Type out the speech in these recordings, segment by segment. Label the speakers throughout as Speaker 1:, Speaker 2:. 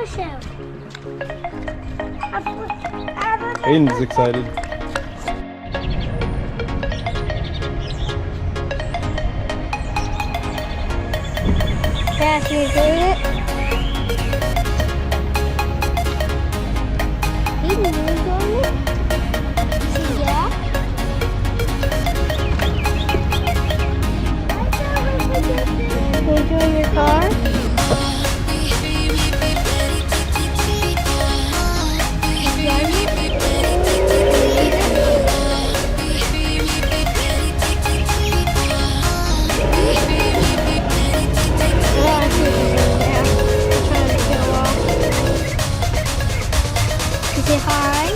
Speaker 1: show.
Speaker 2: Aiden's excited.
Speaker 1: Yeah, can you do it? Aiden, you doing it? See, yeah? We're doing your car? Say hi.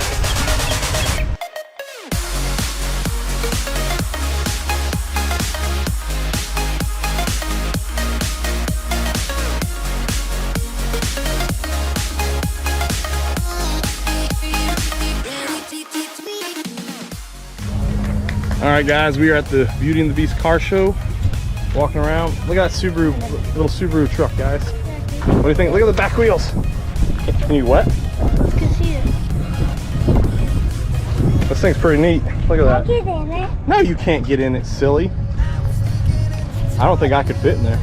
Speaker 2: All right, guys, we are at the Beauty and the Beast car show. Walking around. Look at that Subaru, little Subaru truck, guys. What do you think? Look at the back wheels. Can you what? This thing's pretty neat. Look at that.
Speaker 1: Get in it.
Speaker 2: No, you can't get in it, silly. I don't think I could fit in there.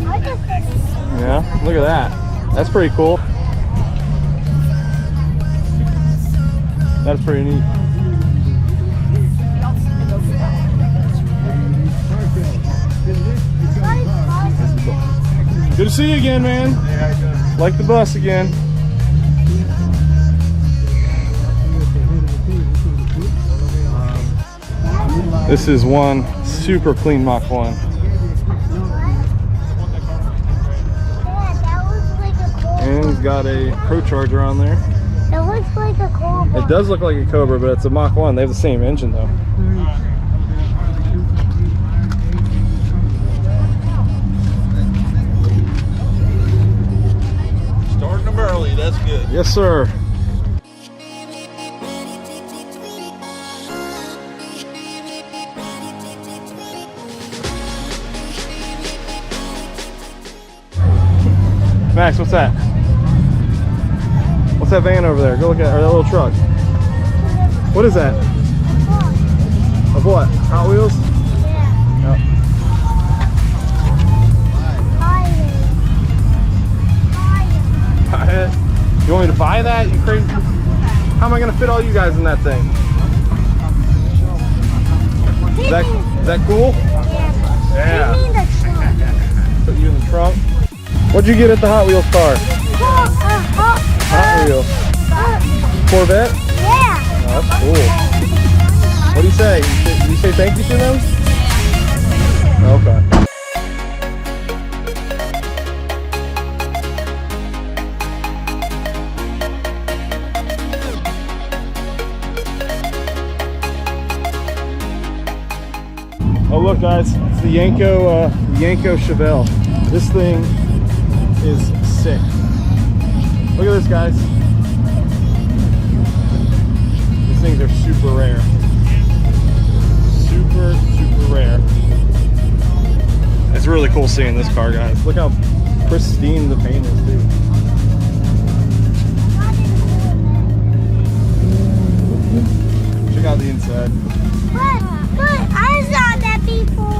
Speaker 1: I can fit in it.
Speaker 2: Yeah, look at that. That's pretty cool. That's pretty neat. Good to see you again, man. Like the bus again. This is one super clean Mach 1. And he's got a Pro Charger on there.
Speaker 1: It looks like a Cobra.
Speaker 2: It does look like a Cobra, but it's a Mach 1. They have the same engine though.
Speaker 3: Starting them early, that's good.
Speaker 2: Yes, sir. Max, what's that? What's that van over there? Go look at it, or that little truck. What is that? Of what? Hot Wheels?
Speaker 1: Yeah.
Speaker 2: Yep. You want me to buy that? You crazy? How am I going to fit all you guys in that thing? Is that cool?
Speaker 1: Yeah.
Speaker 2: Yeah.
Speaker 1: In the trunk.
Speaker 2: Put you in the trunk. What'd you get at the Hot Wheels car? Hot Wheels. Corvette?
Speaker 1: Yeah.
Speaker 2: Oh, that's cool. What do you say? Did you say thank you to them? Okay. Oh look, guys, it's the Yanko Chevelle. This thing is sick. Look at this, guys. These things are super rare. Super, super rare. It's really cool seeing this car, guys. Look how pristine the paint is, too. Check out the inside.
Speaker 1: But I saw that before.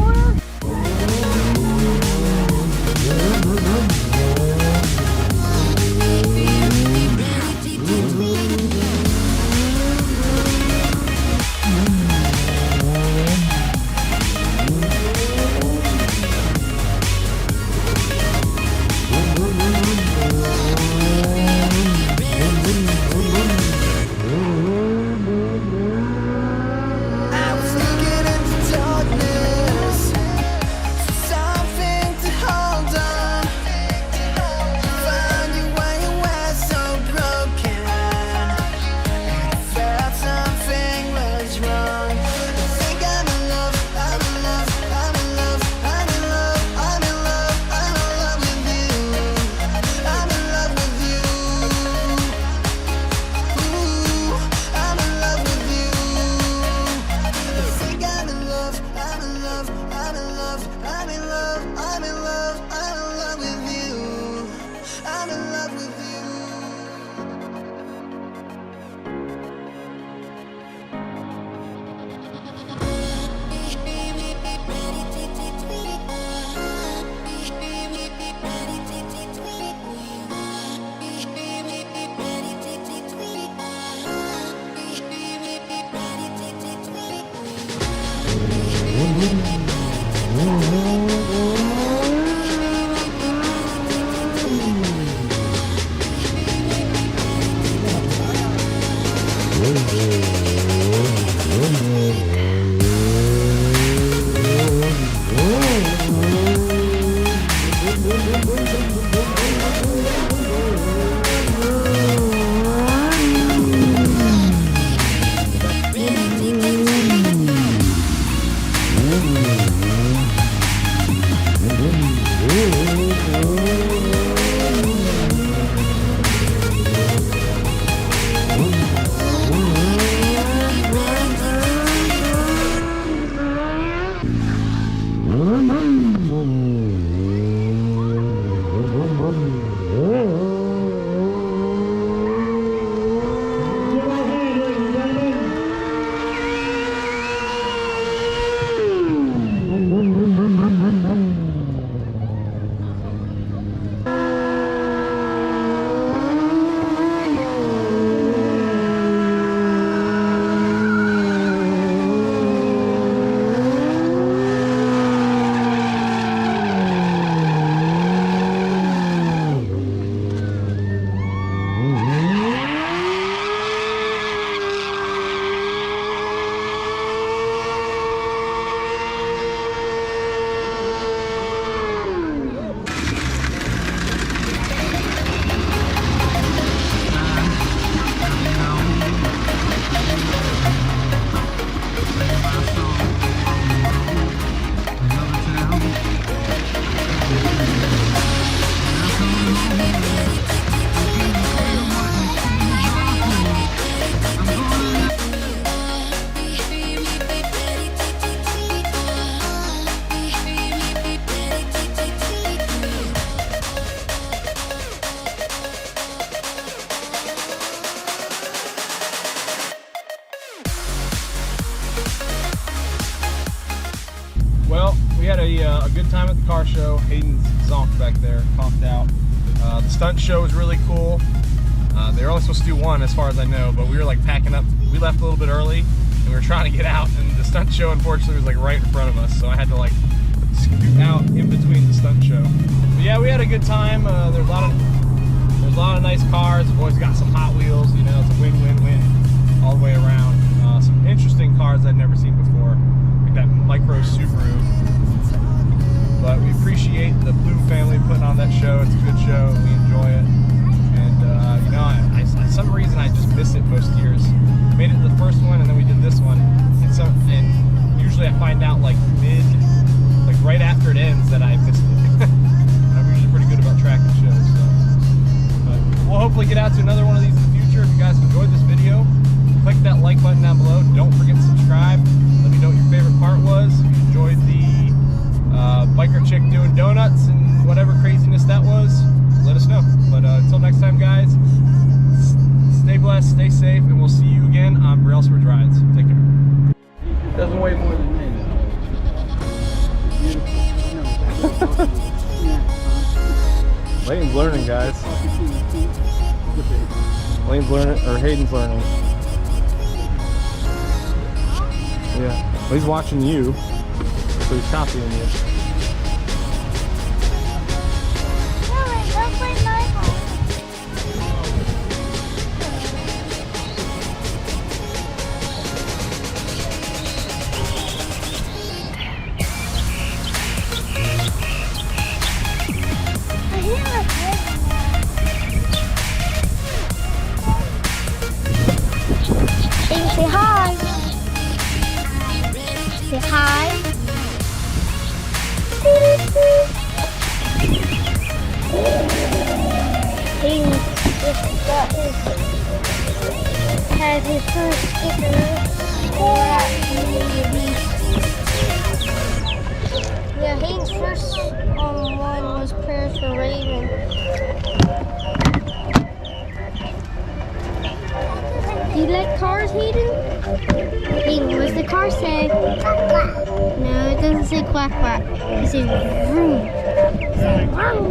Speaker 2: a good time at the car show. Hayden's zonked back there, conked out. The stunt show was really cool. They were only supposed to do one as far as I know, but we were like packing up. We left a little bit early and we were trying to get out, and the stunt show unfortunately was like right in front of us, so I had to like scoot out in between the stunt show. But yeah, we had a good time. There's a lot of nice cars. The boys got some Hot Wheels, you know, it's a win-win-win all the way around. Some interesting cars I'd never seen before, like that micro Subaru. But we appreciate the Blue family putting on that show. It's a good show and we enjoy it. And you know, for some reason I just miss it most years. Made it to the first one and then we did this one. And usually I find out like right after it ends that I missed it. I'm usually pretty good about tracking shows. So. But we'll hopefully get out to another one of these in the future. If you guys enjoyed this video, click that like button down below. Don't forget to subscribe. Let me know what your favorite part was. If you enjoyed the biker chick doing donuts and whatever craziness that was, let us know. But until next time, guys, stay blessed, stay safe, and we'll see you again on Brailsford Rides. Take care.
Speaker 4: Doesn't weigh more than me.
Speaker 2: Layton's learning, guys. Layton's learning, or Hayden's learning. Yeah, well, he's watching you, so he's copying you.
Speaker 1: Say hi. Say hi. He just got had his first sticker. Yeah, Hayden's first one was Prayers for Raven. Do you like cars, Hayden? Hayden, what's the car say? Quack, quack. No, it doesn't say quack quack. It says vroom. Vroom.